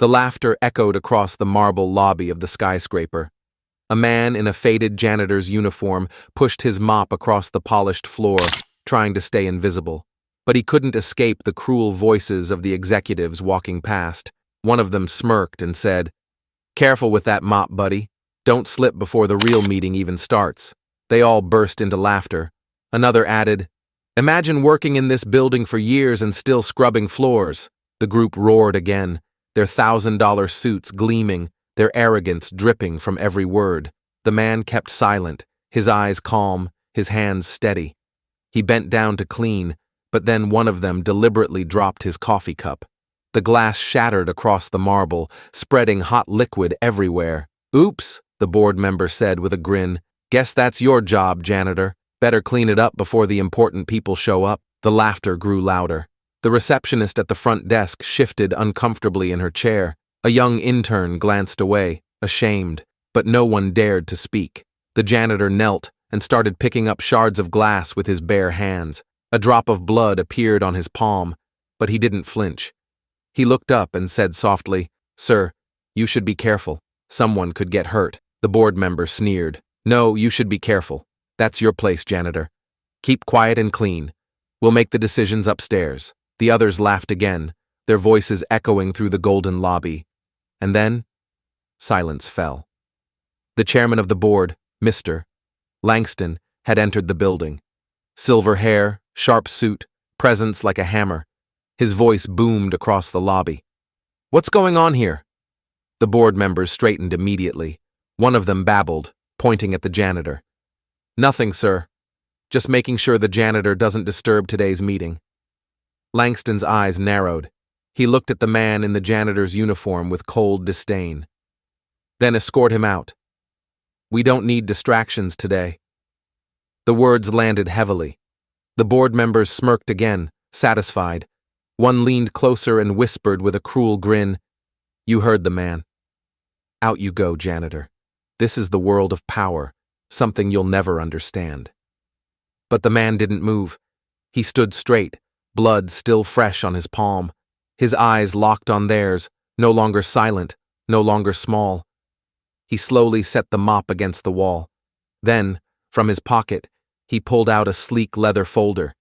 The laughter echoed across the marble lobby of the skyscraper. A man in a faded janitor's uniform pushed his mop across the polished floor, trying to stay invisible. But he couldn't escape the cruel voices of the executives walking past. One of them smirked and said, "Careful with that mop, buddy. Don't slip before the real meeting even starts." They all burst into laughter. Another added, "Imagine working in this building for years and still scrubbing floors." The group roared again, their $1,000 suits gleaming, their arrogance dripping from every word. The man kept silent, his eyes calm, his hands steady. He bent down to clean, but then one of them deliberately dropped his coffee cup. The glass shattered across the marble, spreading hot liquid everywhere. "Oops," the board member said with a grin. "Guess that's your job, janitor. Better clean it up before the important people show up." The laughter grew louder. The receptionist at the front desk shifted uncomfortably in her chair. A young intern glanced away, ashamed, but no one dared to speak. The janitor knelt and started picking up shards of glass with his bare hands. A drop of blood appeared on his palm, but he didn't flinch. He looked up and said softly, "Sir, you should be careful. Someone could get hurt." The board member sneered. "No, you should be careful. That's your place, janitor. Keep quiet and clean. We'll make the decisions upstairs." The others laughed again, their voices echoing through the golden lobby. And then, silence fell. The chairman of the board, Mr. Langston, had entered the building. Silver hair, sharp suit, presence like a hammer. His voice boomed across the lobby. "What's going on here?" The board members straightened immediately. One of them babbled, pointing at the janitor. "Nothing, sir. Just making sure the janitor doesn't disturb today's meeting." Langston's eyes narrowed. He looked at the man in the janitor's uniform with cold disdain. "Then escort him out. We don't need distractions today." The words landed heavily. The board members smirked again, satisfied. One leaned closer and whispered with a cruel grin, "You heard the man. Out you go, janitor. This is the world of power, something you'll never understand." But the man didn't move. He stood straight, blood still fresh on his palm. His eyes locked on theirs, no longer silent, no longer small. He slowly set the mop against the wall. Then, from his pocket, he pulled out a sleek leather folder.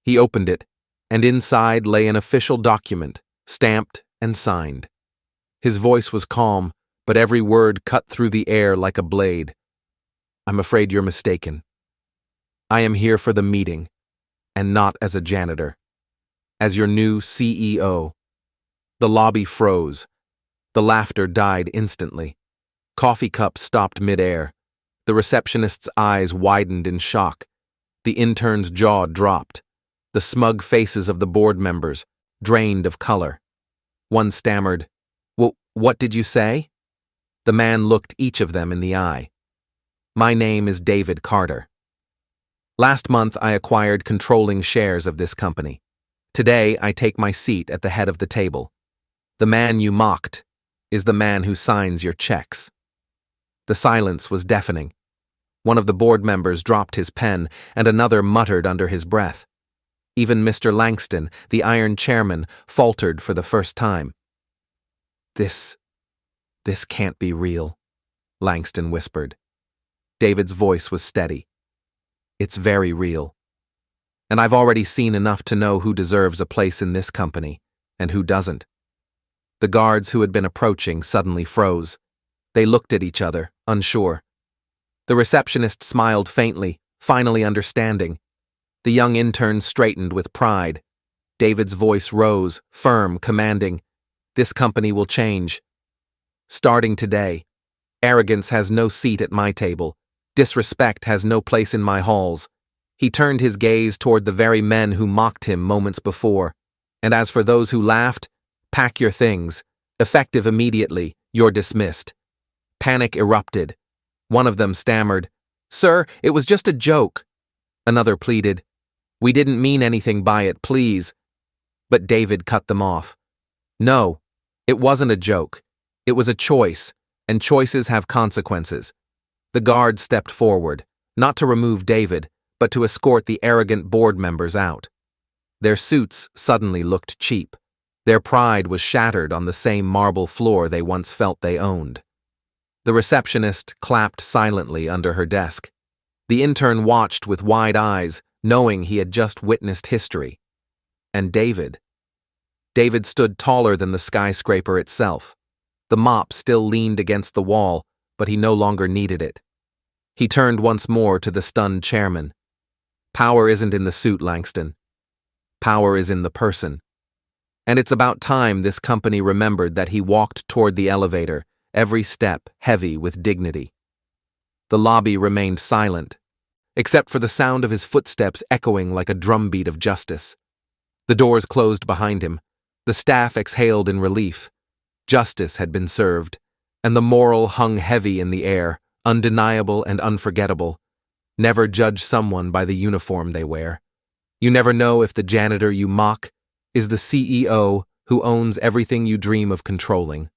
He opened it, and inside lay an official document, stamped and signed. His voice was calm, but every word cut through the air like a blade. "I'm afraid you're mistaken. I am here for the meeting, and not as a janitor. As your new CEO." The lobby froze. The laughter died instantly. Coffee cups stopped midair. The receptionist's eyes widened in shock. The intern's jaw dropped. The smug faces of the board members drained of color. One stammered, What did you say?" The man looked each of them in the eye. "My name is David Carter. Last month I acquired controlling shares of this company. Today I take my seat at the head of the table. The man you mocked is the man who signs your checks." The silence was deafening. One of the board members dropped his pen, and another muttered under his breath. Even Mr. Langston, the Iron Chairman, faltered for the first time. This can't be real," Langston whispered. David's voice was steady. "It's very real. And I've already seen enough to know who deserves a place in this company, and who doesn't." The guards who had been approaching suddenly froze. They looked at each other, unsure. The receptionist smiled faintly, finally understanding. The young intern straightened with pride. David's voice rose, firm, commanding. "This company will change. Starting today, arrogance has no seat at my table. Disrespect has no place in my halls." He turned his gaze toward the very men who mocked him moments before. "And as for those who laughed, pack your things. Effective immediately, you're dismissed." Panic erupted. One of them stammered, "Sir, it was just a joke." Another pleaded, "We didn't mean anything by it, please." But David cut them off. "No, it wasn't a joke. It was a choice, and choices have consequences." The guard stepped forward, not to remove David, but to escort the arrogant board members out. Their suits suddenly looked cheap. Their pride was shattered on the same marble floor they once felt they owned. The receptionist clapped silently under her desk. The intern watched with wide eyes, knowing he had just witnessed history. And David stood taller than the skyscraper itself. The mop still leaned against the wall, but he no longer needed it. He turned once more to the stunned chairman. Power isn't in the suit, Langston. Power is in the person. And it's about time this company remembered that he walked toward the elevator, every step heavy with dignity. The lobby remained silent, except for the sound of his footsteps echoing like a drumbeat of justice. The doors closed behind him. The staff exhaled in relief. Justice had been served, and the moral hung heavy in the air, undeniable and unforgettable. Never judge someone by the uniform they wear. You never know if the janitor you mock is the CEO who owns everything you dream of controlling.